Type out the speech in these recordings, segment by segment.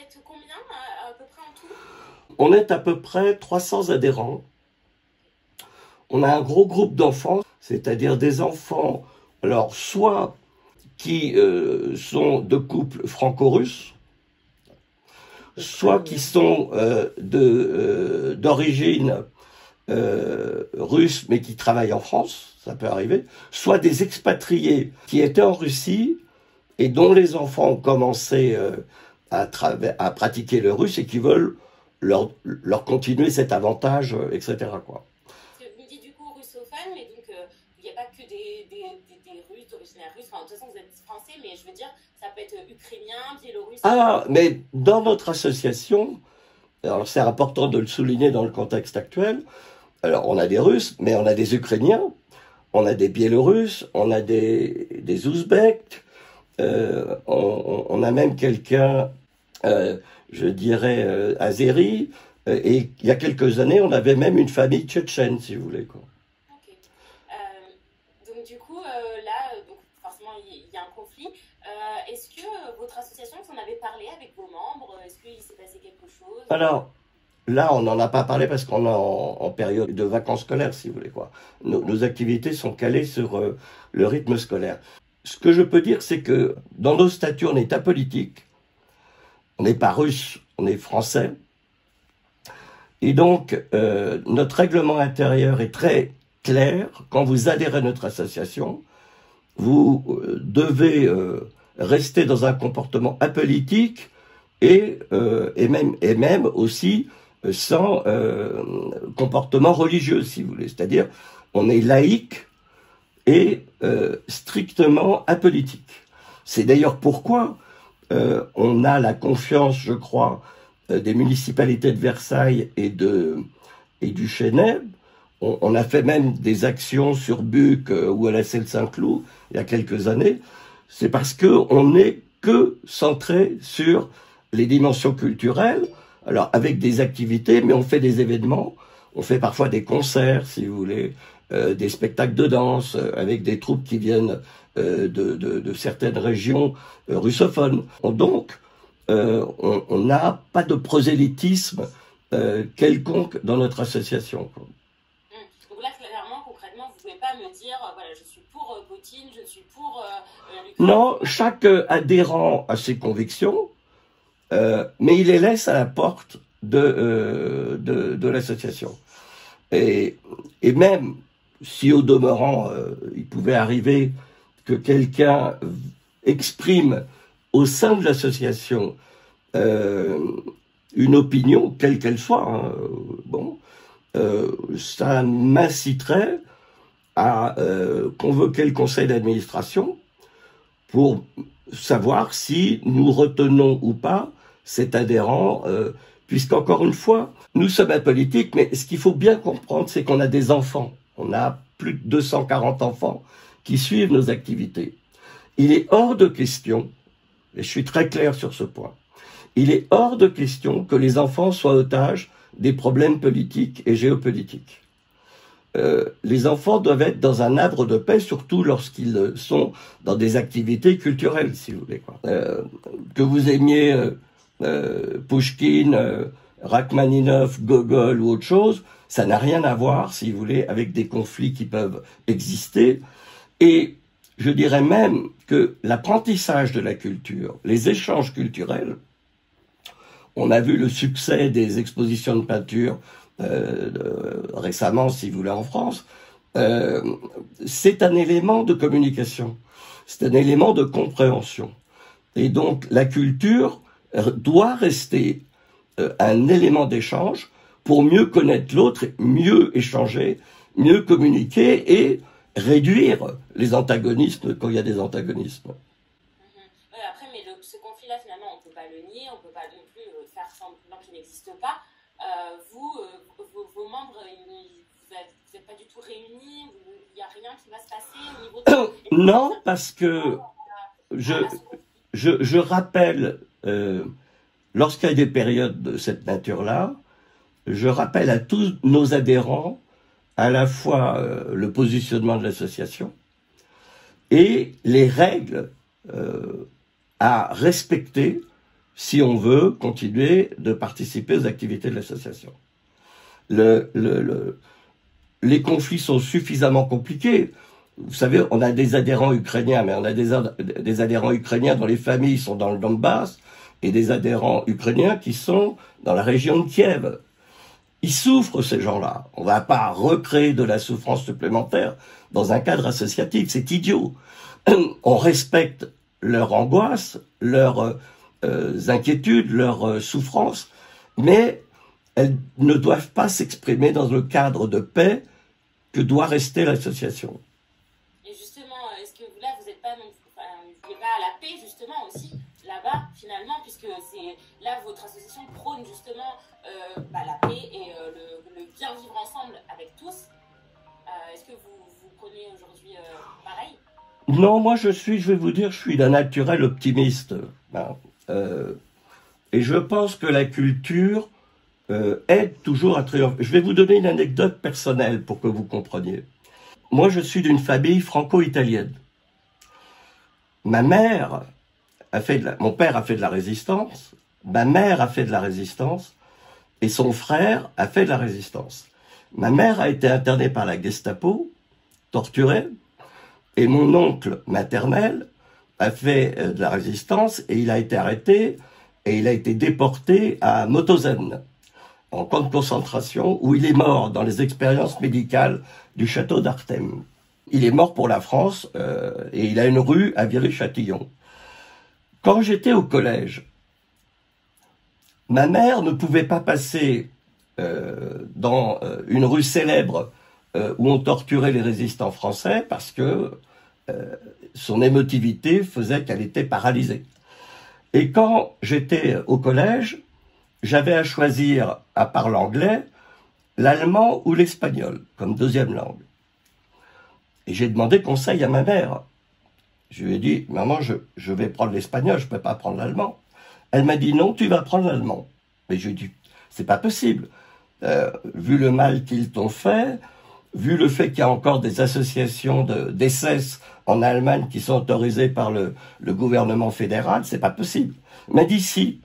êtes combien à peu près en tout? On est à peu près 300 adhérents. On a un gros groupe d'enfants, c'est-à-dire des enfants, alors soit qui sont de couples franco-russes, soit qui sont d'origine russe mais qui travaillent en France, ça peut arriver, soit des expatriés qui étaient en Russie et dont les enfants ont commencé à pratiquer le russe et qui veulent leur continuer cet avantage, etc. quoi. Vous me dites du coup russophone, mais donc il n'y a pas que des Russes, d'originaire russe. Enfin, de toute façon, vous êtes français, mais je veux dire, ça peut être ukrainien, biélorusse. Ah, mais dans notre association, alors c'est important de le souligner dans le contexte actuel, alors on a des Russes, mais on a des Ukrainiens, on a des Biélorusses, on a des Ouzbeks, on a même quelqu'un, je dirais, azéri, et il y a quelques années, on avait même une famille tchétchène, si vous voulez, quoi. Ok. Donc du coup, là, donc, forcément, il y a un conflit. Est-ce que votre association, vous en avez parlé avec vos membres? Est-ce qu'il s'est passé quelque chose? Alors, là, on n'en a pas parlé parce qu'on est en période de vacances scolaires, si vous voulez, quoi. Nos activités sont calées sur le rythme scolaire. Ce que je peux dire, c'est que dans nos statuts, on est apolitique. On n'est pas russe, on est français. Et donc, notre règlement intérieur est très clair. Quand vous adhérez à notre association, vous devez rester dans un comportement apolitique et même aussi sans comportement religieux, si vous voulez. C'est-à-dire, on est laïque et strictement apolitique. C'est d'ailleurs pourquoi on a la confiance, je crois, des municipalités de Versailles et du Chénet. On a fait même des actions sur Buc ou à la Selle-Saint-Cloud il y a quelques années. C'est parce qu'on n'est que centré sur les dimensions culturelles, alors avec des activités, mais on fait des événements, on fait parfois des concerts, si vous voulez, des spectacles de danse, avec des troupes qui viennent de certaines régions russophones. Donc, on n'a pas de prosélytisme quelconque dans notre association. Donc là, clairement, concrètement, vous ne pouvez pas me dire, voilà, je suis pour Poutine, je suis pour Non, chaque adhérent a ses convictions, mais il les laisse à la porte de l'association. Et même si au demeurant, il pouvait arriver que quelqu'un exprime au sein de l'association une opinion, quelle qu'elle soit, hein, bon, ça m'inciterait à convoquer le conseil d'administration pour savoir si nous retenons ou pas cet adhérent, puisqu'encore une fois, nous sommes apolitiques, mais ce qu'il faut bien comprendre, c'est qu'on a des enfants. On a plus de 240 enfants qui suivent nos activités. Il est hors de question, et je suis très clair sur ce point, il est hors de question que les enfants soient otages des problèmes politiques et géopolitiques. Les enfants doivent être dans un havre de paix, surtout lorsqu'ils sont dans des activités culturelles, si vous voulez. Que vous aimiez Pouchkine, Rachmaninov, Gogol ou autre chose, ça n'a rien à voir, si vous voulez, avec des conflits qui peuvent exister. Et je dirais même que l'apprentissage de la culture, les échanges culturels, on a vu le succès des expositions de peinture récemment, si vous voulez, en France, c'est un élément de communication, c'est un élément de compréhension. Et donc la culture doit rester un élément d'échange pour mieux connaître l'autre, mieux échanger, mieux communiquer et réduire les antagonismes quand il y a des antagonismes. Après, mais ce conflit-là, finalement, on ne peut pas le nier, on ne peut pas non plus faire semblant qu'il n'existe pas. Vos membres, vous n'êtes pas du tout réunis, il n'y a rien qui va se passer au niveau de... Non, parce que je rappelle, lorsqu'il y a des périodes de cette nature-là, je rappelle à tous nos adhérents à la fois le positionnement de l'association et les règles à respecter si on veut continuer de participer aux activités de l'association. Les conflits sont suffisamment compliqués. Vous savez, on a des adhérents ukrainiens, mais on a des adhérents ukrainiens dont les familles sont dans le Donbass, et des adhérents ukrainiens qui sont dans la région de Kiev. Ils souffrent, ces gens-là. On ne va pas recréer de la souffrance supplémentaire dans un cadre associatif, c'est idiot. On respecte leur angoisse, leurs inquiétudes, leurs souffrances, mais elles ne doivent pas s'exprimer dans le cadre de paix que doit rester l'association. Et justement, est-ce que là, vous n'êtes pas, vous n'êtes pas à la paix, justement, aussi, là-bas, finalement, puisque là, votre association prône, justement, la paix et le bien vivre ensemble avec tous. Est-ce que vous prenez aujourd'hui pareil? Non, moi je vais vous dire, je suis d'un naturel optimiste. Et je pense que la culture aide toujours à triompher. Je vais vous donner une anecdote personnelle pour que vous compreniez. Moi je suis d'une famille franco-italienne. Mon père a fait de la résistance, ma mère a fait de la résistance, et son frère a fait de la résistance. Ma mère a été internée par la Gestapo, torturée, et mon oncle maternel a fait de la résistance, et il a été arrêté, et il a été déporté à Mauthausen, en camp de concentration, où il est mort dans les expériences médicales du château d'Artem. Il est mort pour la France, et il a une rue à Viry-Châtillon. Quand j'étais au collège, ma mère ne pouvait pas passer dans une rue célèbre où on torturait les résistants français parce que son émotivité faisait qu'elle était paralysée. Et quand j'étais au collège, j'avais à choisir, à part l'anglais, l'allemand ou l'espagnol comme deuxième langue. Et j'ai demandé conseil à ma mère. Je lui ai dit, maman, je vais prendre l'espagnol, je ne peux pas prendre l'allemand. Elle m'a dit, non, tu vas prendre l'allemand. Mais je lui ai dit, c'est pas possible. Vu le mal qu'ils t'ont fait, vu le fait qu'il y a encore des associations d'SS en Allemagne qui sont autorisées par le gouvernement fédéral, c'est pas possible. Elle m'a dit, si,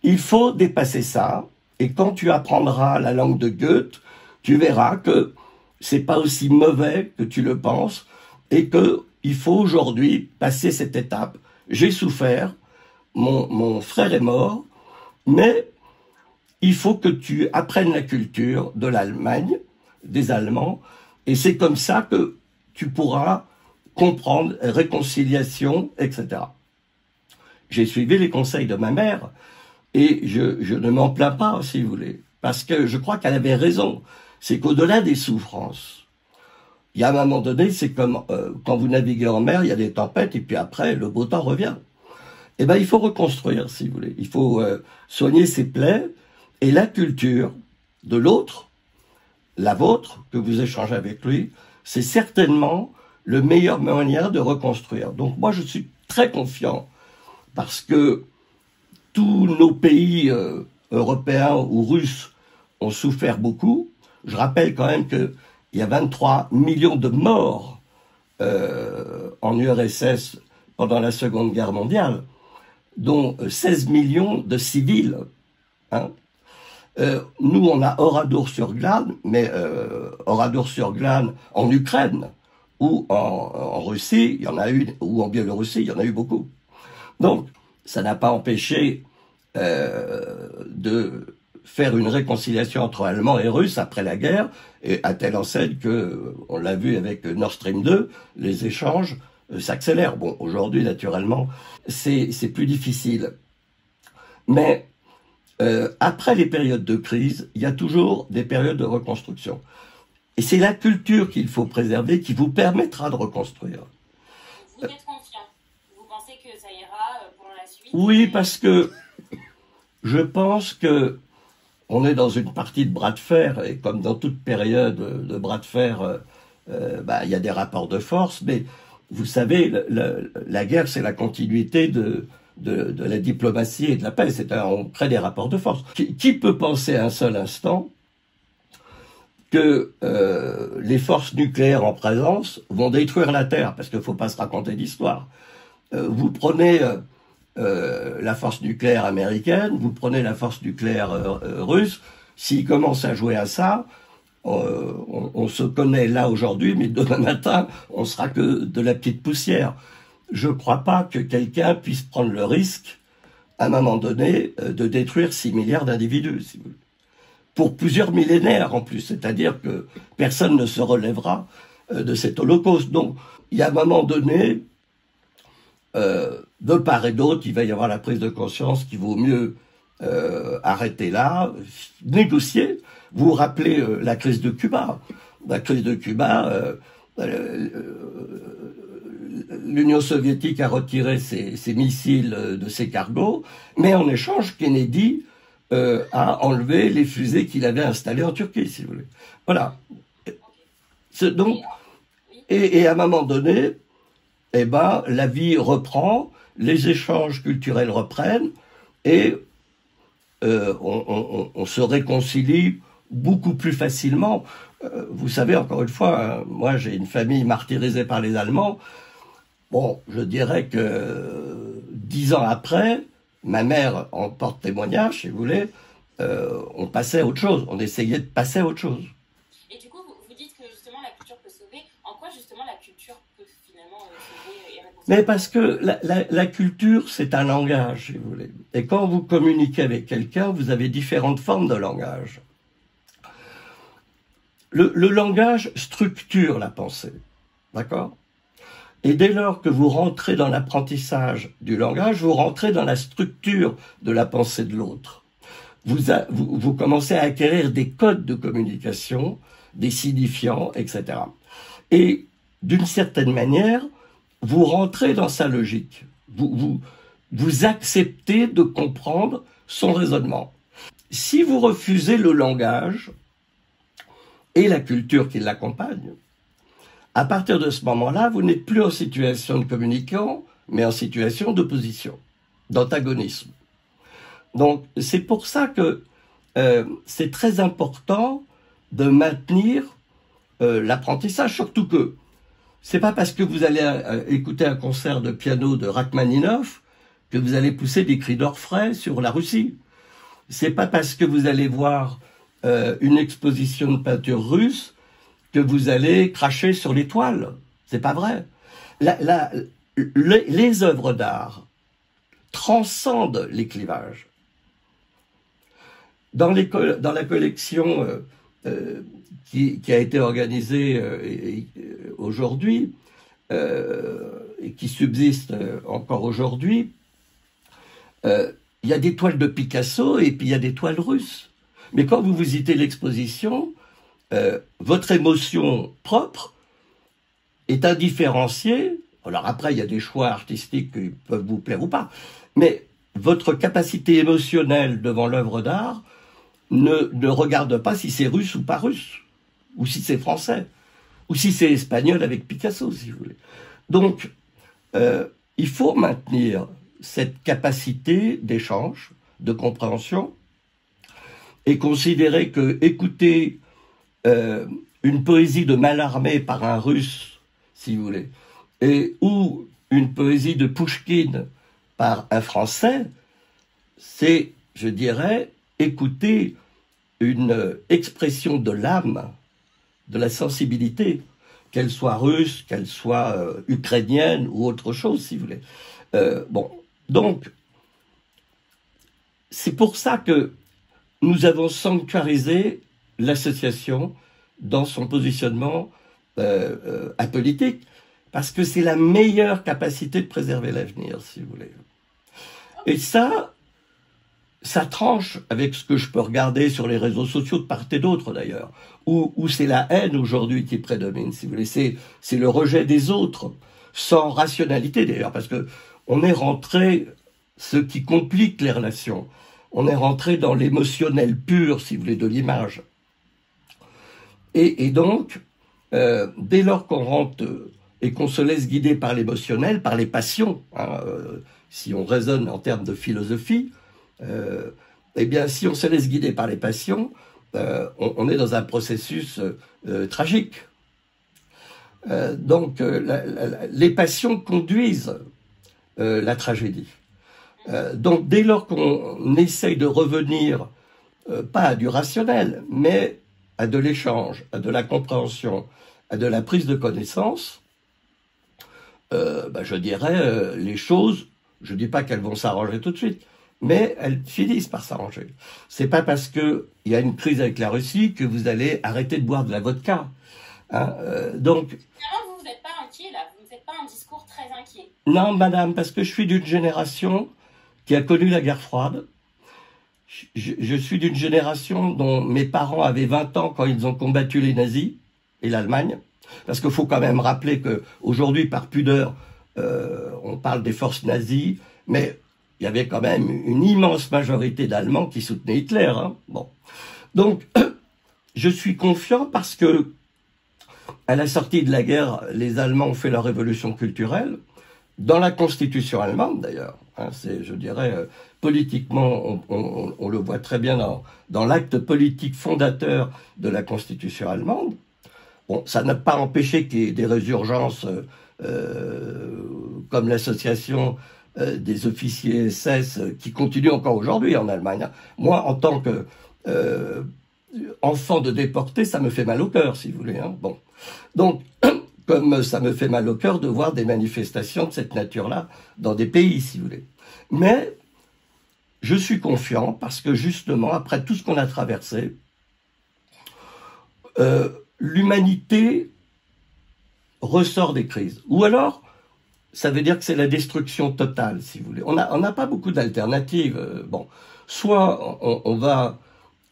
il faut dépasser ça, et quand tu apprendras la langue de Goethe, tu verras que c'est pas aussi mauvais que tu le penses, et que il faut aujourd'hui passer cette étape. J'ai souffert, mon frère est mort, mais il faut que tu apprennes la culture de l'Allemagne, des Allemands, et c'est comme ça que tu pourras comprendre réconciliation, etc. J'ai suivi les conseils de ma mère, et je ne m'en plains pas, si vous voulez, parce que je crois qu'elle avait raison. C'est qu'au-delà des souffrances, il y a un moment donné, c'est comme quand vous naviguez en mer, il y a des tempêtes, et puis après, le beau temps revient. Eh bien, il faut reconstruire, si vous voulez. Il faut soigner ses plaies, et la culture de l'autre, la vôtre, que vous échangez avec lui, c'est certainement le meilleur moyen de reconstruire. Donc moi, je suis très confiant, parce que tous nos pays européens ou russes ont souffert beaucoup. Je rappelle quand même qu'il y a 23 millions de morts en URSS pendant la Seconde Guerre mondiale, dont 16 millions de civils. Hein. Nous, on a Oradour-sur-Glane, mais Oradour-sur-Glane en Ukraine ou en Russie, il y en a eu, ou en Biélorussie, il y en a eu beaucoup. Donc, ça n'a pas empêché de faire une réconciliation entre Allemands et Russes après la guerre, et à telle enseigne que, on l'a vu avec Nord Stream 2, les échanges s'accélèrent. Bon, aujourd'hui, naturellement, c'est plus difficile. Mais après les périodes de crise, il y a toujours des périodes de reconstruction. Et c'est la culture qu'il faut préserver qui vous permettra de reconstruire. Vous êtes confiant? Vous pensez que ça ira pour la suite? Oui, parce que je pense que on est dans une partie de bras de fer, et comme dans toute période de bras de fer, il y a des rapports de force, mais vous savez, la guerre, c'est la continuité de la diplomatie et de la paix. On crée des rapports de force. Qui peut penser un seul instant que les forces nucléaires en présence vont détruire la Terre? Parce qu'il ne faut pas se raconter d'histoire. Vous prenez la force nucléaire américaine, vous prenez la force nucléaire russe, s'ils commencent à jouer à ça, on se connaît là aujourd'hui, mais demain matin, on sera que de la petite poussière. Je ne crois pas que quelqu'un puisse prendre le risque, à un moment donné, de détruire 6 milliards d'individus, si vous voulez. Pour plusieurs millénaires en plus, c'est-à-dire que personne ne se relèvera de cet holocauste. Donc, il y a un moment donné, de part et d'autre, il va y avoir la prise de conscience qu'il vaut mieux arrêter là, négocier. Vous vous rappelez la crise de Cuba. La crise de Cuba, l'Union soviétique a retiré ses missiles de ses cargos, mais en échange, Kennedy a enlevé les fusées qu'il avait installées en Turquie, si vous voulez. Voilà. Donc, et à un moment donné, eh ben, la vie reprend, les échanges culturels reprennent, et on se réconcilie beaucoup plus facilement. Vous savez, encore une fois, moi j'ai une famille martyrisée par les Allemands. Bon, je dirais que 10 ans après, ma mère en porte témoignage, si vous voulez, on passait à autre chose, on essayait de passer à autre chose. Et du coup, vous dites que justement la culture peut sauver. En quoi justement la culture peut finalement sauver et réconcilier? Mais parce que la culture, c'est un langage, si vous voulez. Et quand vous communiquez avec quelqu'un, vous avez différentes formes de langage. Le langage structure la pensée, d'accord? Et dès lors que vous rentrez dans l'apprentissage du langage, vous rentrez dans la structure de la pensée de l'autre. Vous commencez à acquérir des codes de communication, des signifiants, etc. Et d'une certaine manière, vous rentrez dans sa logique. Vous acceptez de comprendre son raisonnement. Si vous refusez le langage et la culture qui l'accompagne, à partir de ce moment-là, vous n'êtes plus en situation de communicant, mais en situation d'opposition, d'antagonisme. Donc, c'est pour ça que c'est très important de maintenir l'apprentissage, surtout que c'est pas parce que vous allez écouter un concert de piano de Rachmaninoff que vous allez pousser des cris d'orfraie sur la Russie. C'est pas parce que vous allez voir une exposition de peinture russe que vous allez cracher sur les toiles. C'est pas vrai. Les œuvres d'art transcendent les clivages. Dans la collection qui a été organisée aujourd'hui et qui subsiste encore aujourd'hui, il y a des toiles de Picasso et puis il y a des toiles russes. Mais quand vous visitez l'exposition, votre émotion propre est indifférenciée. Alors après, il y a des choix artistiques qui peuvent vous plaire ou pas, mais votre capacité émotionnelle devant l'œuvre d'art ne regarde pas si c'est russe ou pas russe, ou si c'est français, ou si c'est espagnol avec Picasso, si vous voulez. Donc, il faut maintenir cette capacité d'échange, de compréhension, et considérer que écouter une poésie de Mallarmé par un Russe, si vous voulez, ou une poésie de Pouchkine par un Français, c'est, je dirais, écouter une expression de l'âme, de la sensibilité, qu'elle soit russe, qu'elle soit ukrainienne ou autre chose, si vous voulez. Bon, donc, c'est pour ça que nous avons sanctuarisé l'association dans son positionnement apolitique, parce que c'est la meilleure capacité de préserver l'avenir, si vous voulez. Et ça tranche avec ce que je peux regarder sur les réseaux sociaux de part et d'autre d'ailleurs, où c'est la haine aujourd'hui qui prédomine, si vous voulez. C'est le rejet des autres, sans rationalité d'ailleurs, parce que on est rentré, ce qui complique les relations, on est rentré dans l'émotionnel pur, si vous voulez, de l'image. Et donc, dès lors qu'on rentre et qu'on se laisse guider par l'émotionnel, par les passions, hein, si on raisonne en termes de philosophie, eh bien, si on se laisse guider par les passions, on est dans un processus tragique. Donc, les passions conduisent la tragédie. Donc dès lors qu'on essaye de revenir, pas à du rationnel, mais à de l'échange, à de la compréhension, à de la prise de connaissance, je dirais, les choses, je dis pas qu'elles vont s'arranger tout de suite, mais elles finissent par s'arranger. C'est pas parce que il y a une crise avec la Russie que vous allez arrêter de boire de la vodka. Hein, donc, finalement, vous n'êtes pas inquiet là, vous ne faites pas un discours très inquiet. non, madame, parce que je suis d'une génération qui a connu la guerre froide. Je suis d'une génération dont mes parents avaient 20 ans quand ils ont combattu les nazis et l'Allemagne. Parce qu'il faut quand même rappeler que aujourd'hui, par pudeur, on parle des forces nazies, mais il y avait quand même une immense majorité d'Allemands qui soutenaient Hitler. Hein. Bon. Donc, je suis confiant parce que, à la sortie de la guerre, les Allemands ont fait leur révolution culturelle, dans la constitution allemande d'ailleurs. Hein, c'est, je dirais, politiquement, on le voit très bien dans l'acte politique fondateur de la constitution allemande. Bon, ça n'a pas empêché qu'il y ait des résurgences comme l'association des officiers SS qui continue encore aujourd'hui en Allemagne. Moi, en tant que enfant de déporté, ça me fait mal au cœur, si vous voulez. Hein. Bon. Donc, comme ça me fait mal au cœur de voir des manifestations de cette nature-là dans des pays, si vous voulez. Mais je suis confiant parce que justement, après tout ce qu'on a traversé, l'humanité ressort des crises. Ou alors, ça veut dire que c'est la destruction totale, si vous voulez. On n'a pas beaucoup d'alternatives. Bon, soit on va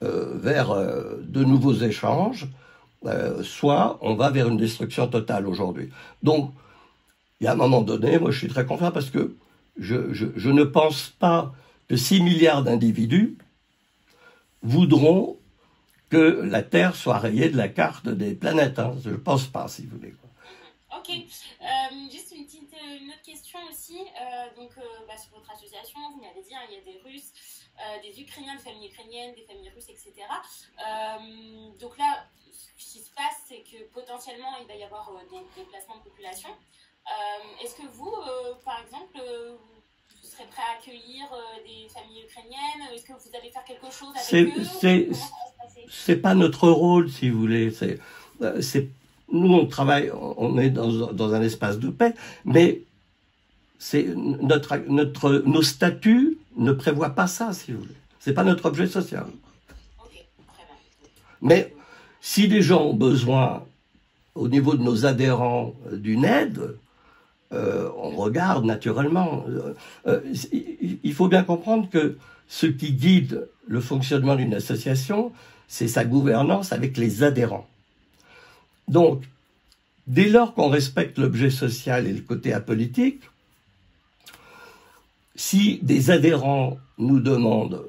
vers de nouveaux échanges, soit on va vers une destruction totale aujourd'hui. Donc, il y a un moment donné, moi je suis très confiant parce que je ne pense pas que 6 milliards d'individus voudront que la Terre soit rayée de la carte des planètes. Hein. Je ne pense pas, si vous voulez. Ok. Juste une autre question aussi. Sur votre association, vous m'avez dit, hein, il y a des Russes, des Ukrainiens, des familles ukrainiennes, des familles russes, etc. Donc là, ce qui se passe, c'est que potentiellement, il va y avoir des déplacements de population. Est-ce que vous, par exemple, vous serez prêt à accueillir des familles ukrainiennes? Est-ce que vous allez faire quelque chose avec eux? C'est pas notre rôle, si vous voulez. Nous, on travaille, on est dans un espace de paix, mais nos statuts ne prévoient pas ça, si vous voulez. C'est pas notre objet social. Okay, très bien. Mais si les gens ont besoin, au niveau de nos adhérents, d'une aide, on regarde naturellement. Il faut bien comprendre que ce qui guide le fonctionnement d'une association, c'est sa gouvernance avec les adhérents. Donc, dès lors qu'on respecte l'objet social et le côté apolitique, si des adhérents nous demandent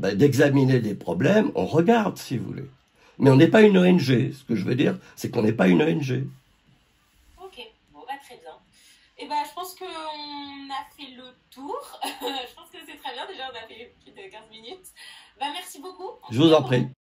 d'examiner des problèmes, on regarde, si vous voulez. Mais on n'est pas une ONG. Ce que je veux dire, c'est qu'on n'est pas une ONG. Ok, bon, très bien. Et je pense qu'on a fait le tour. Je pense que c'est très bien. Déjà, on a fait plus de 15 minutes. Merci beaucoup. Je vous en prie.